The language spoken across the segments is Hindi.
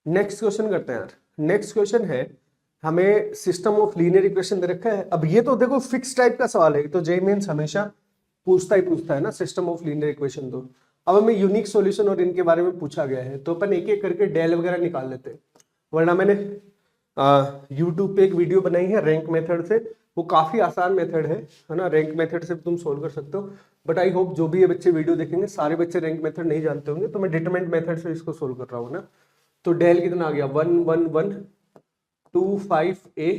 नेक्स्ट क्वेश्चन करते हैं यार। नेक्स्ट क्वेश्चन है, हमें सिस्टम ऑफ लीनियर इक्वेशन दे रखा है। अब ये तो देखो फिक्स टाइप का सवाल है, तो जेईई मेंस हमेशा पूछता है ना सिस्टम ऑफ लीनियर इक्वेशन। तो अब हमें यूनिक सॉल्यूशन और इनके बारे में पूछा गया है, तो अपन एक एक करके डेल वगैरह निकाल लेते हैं। वरना मैंने यूट्यूब पे एक वीडियो बनाई है रैंक मेथड से, वो काफी आसान मेथड है ना। रैंक मेथड से तुम सोल्व कर सकते हो, बट आई होप जो भी ये बच्चे वीडियो देखेंगे सारे बच्चे रैंक मेथड नहीं जानते होंगे, तो मैं डिटरमिनेंट मेथड से इसको सोल्व कर रहा हूँ ना। तो डेल कितना आ गया, 1 1 1 2 5 a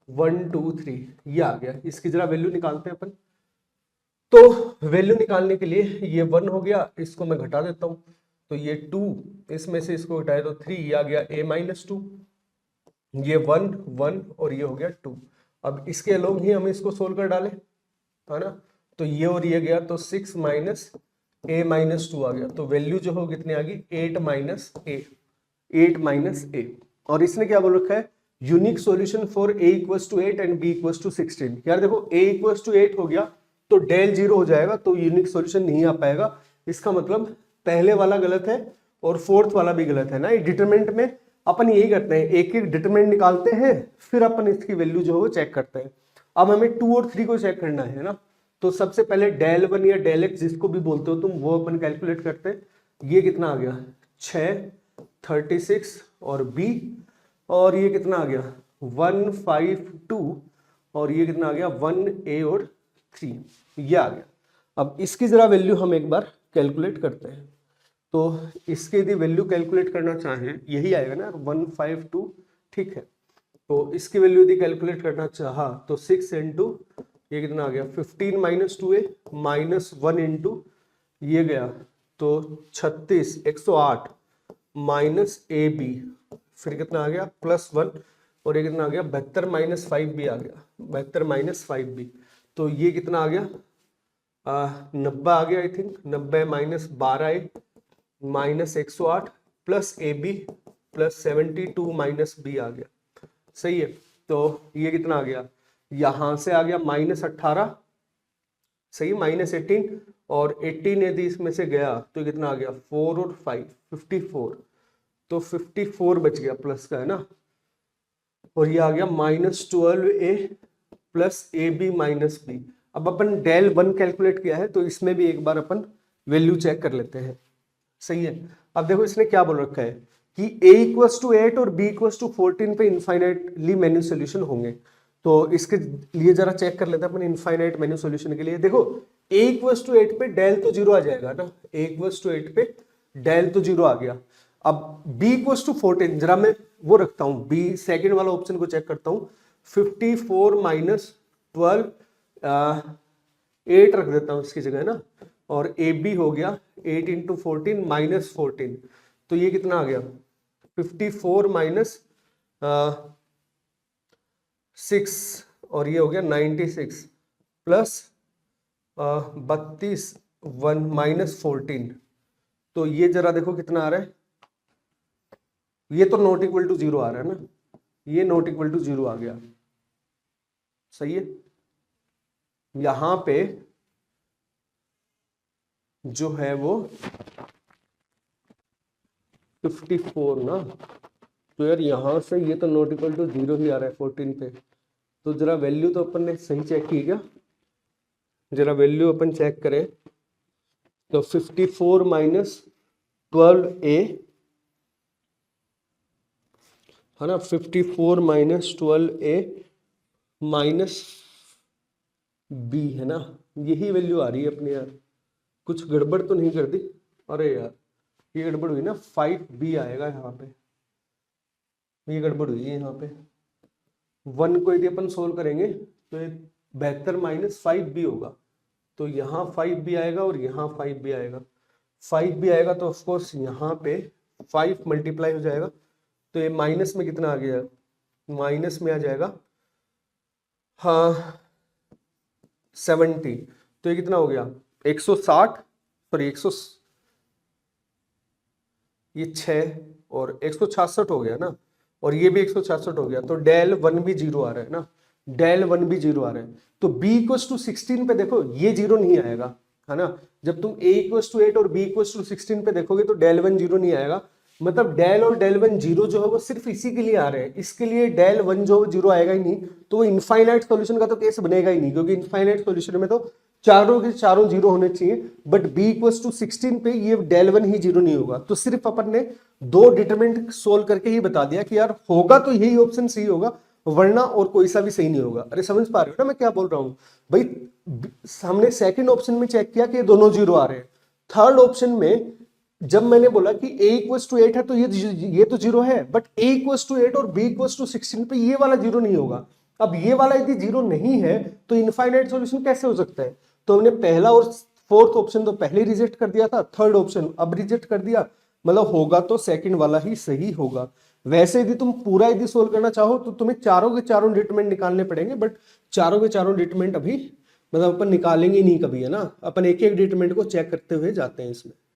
1 2 3, ये आ गया। इसकी जरा वैल्यू निकालते हैं अपन। तो वैल्यू निकालने के लिए ये 1 हो गया, इसको मैं घटा देता हूं, तो ये 2, इसमें से इसको घटाए तो 3, ये आ गया a-2, ये 1 1 और ये हो गया 2। अब इसके अलोंग ही हम इसको सोल्व कर डालें, है ना। तो ये और ये गया, तो 6 माइनस a-2 आ गया। तो वैल्यू जो हो कितनी आ गई, 8 माइनस a। और इसने क्या बोल रखा है, unique solution for a = 8 and b = 16। यार देखो a = 8 हो गया तो डेल 0 हो जाएगा, तो यूनिक सॉल्यूशन नहीं आ पाएगा। इसका मतलब पहले वाला गलत है और फोर्थ वाला भी गलत है ना। डिटरमिनेंट में अपन यही करते हैं, एक एक डिटरमिनेंट निकालते हैं, फिर अपन इसकी वैल्यू जो है वो चेक करते हैं। अब हमें 2 और 3 को चेक करना है ना। तो सबसे पहले डेल 1 या डेल x जिसको भी बोलते हो तुम, वो अपन कैलकुलेट करते हैं। ये कितना आ गया, 6 36 और b, और ये कितना आ गया 1 5 2, और ये कितना आ गया 1a और 3, ये आ गया। अब इसकी जरा वैल्यू हम एक बार कैलकुलेट करते हैं। तो इसके यदि वैल्यू कैलकुलेट करना चाहें, यही आएगा ना 1 5 2, ठीक है। तो इसकी वैल्यू यदि कैलकुलेट करना चाहा तो 6 इंटू ये कितना आ गया 15 माइनस 2a माइनस 1 इंटू ये गया तो 36 108 माइनस ए बी, फिर कितना आ गया +1, और ये कितना आ गया 72 माइनस 5b आ गया, 72 माइनस 5b। तो ये कितना आ गया 90 आ गया I think, 90 minus 12a minus 108 plus A B plus 72 minus b आ गया। सही है। तो ये कितना आ गया, यहां से आ गया -18, सही, -18, और 18 यदि इसमें से गया तो कितना आ गया 4 और 5 54, तो 54 बच गया प्लस का, है ना। और ये आ गया -12a plus A B minus B. अब अपन डेल 1 कैलकुलेट किया है, तो इसमें भी एक बार अपन वैल्यू चेक कर लेते हैं। सही है। अब देखो इसने क्या बोल रखा है कि a = 8 और b = 14 पे इनफाइनाइटली मेन्यू सोल्यूशन होंगे। तो इसके लिए जरा चेक कर लेते हैं अपन इनफाइनाइट मेन्यू सोल्यूशन के लिए। देखो a = 8 पे डेल तो 0 आ जाएगा ना, a = 8 पे डेल तो 0 आ गया। अब b = 14, जरा मैं वो रखता हूं, b सेकेंड वाला ऑप्शन को चेक करता हूं, 54 माइनस 12 8 रख देता हूं इसकी जगह ना, और ए बी हो गया 8 इंटू 14 माइनस 14, तो ये कितना आ गया 54 माइनस 6, और ये हो गया 96 प्लस 32 1 माइनस 14। तो ये जरा देखो कितना आ रहा है, ये तो नॉट इक्वल टू 0 आ रहा है ना, ये नॉट इक्वल टू 0 आ गया। सही है। यहां पे जो है वो 54 ना, तो यार यहां से ये तो नॉट इक्वल टू 0 ही आ रहा है 14 पे। तो जरा वैल्यू तो अपन ने सही चेक की क्या, जरा वैल्यू अपन चेक करें। तो 54 माइनस 12a, है ना, 54 माइनस 12a माइनस b, है ना, यही वैल्यू आ रही है अपने। यार कुछ गड़बड़ तो नहीं कर दी, अरे यार ये गड़बड़ हुई ना, 5b आएगा यहाँ पे, ये गड़बड़ हुई है यहाँ पे। 1 को यदि अपन सोल्व करेंगे तो 72 माइनस 5b होगा, तो यहाँ 5b आएगा और यहाँ 5b आएगा। 5b आएगा तो ऑफकोर्स यहाँ पे 5 मल्टीप्लाई हो जाएगा, तो ये माइनस में कितना आ गया, माइनस में आ जाएगा हाँ 70। तो ये कितना हो गया 160, सॉरी 100, ये 6 और 166 हो गया ना, और ये भी 166 हो गया। तो डेल 1 भी 0 आ रहा है ना, डेल 1 भी 0 आ रहा है। तो b = 16 पे देखो ये 0 नहीं आएगा, है ना। जब तुम a = 8 और b = 16 पे देखोगे तो डेल 1 0 नहीं आएगा। मतलब डेल और डेल वन जीरो जो है वो सिर्फ इसी के लिए आ रहे हैं, इसके लिए डेल वन जो जीरो आएगा ही नहीं, तो वो इनफाइनाइट सॉल्यूशन का तो केस बनेगा ही नहीं, क्योंकि इनफाइनाइट सॉल्यूशन में तो चारों के चारों जीरो होने चाहिए, बट b इक्वल्स टू 16 पे ये डेल वन ही जीरो नहीं होगा। तो सिर्फ अपन ने दो डिटरमिनेंट सोल्व करके ही बता दिया कि यार होगा तो यही ऑप्शन सही होगा, वरना और कोई सा भी सही नहीं होगा। अरे समझ पा रहे हो ना मैं क्या बोल रहा हूँ भाई? हमने सेकंड ऑप्शन में चेक किया कि ये दोनों जीरो आ रहे हैं, थर्ड ऑप्शन में जब मैंने बोला कि a इक्वल्स टू 8 है तो ये तो जीरो है, बट a इक्वल्स टू 8 और b इक्वल्स टू 16 पे ये वाला जीरो नहीं होगा। अब ये वाला यदि जीरो नहीं है तो इनफाइनाइट सॉल्यूशन कैसे हो सकता है? तो हमने पहला और फोर्थ ऑप्शन तो पहले रिजेक्ट कर दिया था, थर्ड ऑप्शन अब रिजेक्ट कर दिया, मतलब होगा तो सेकंड वाला ही सही होगा। वैसे यदि तुम पूरा यदि सोल्व करना चाहो तो तुम्हें चारों के चारों डिटरमिनेंट निकालने पड़ेंगे, बट चारों के चारों डिटरमिनेंट अभी मतलब अपन निकालेंगे नहीं कभी, है ना, अपन एक एक डिटरमिनेंट को चेक करते हुए जाते हैं इसमें।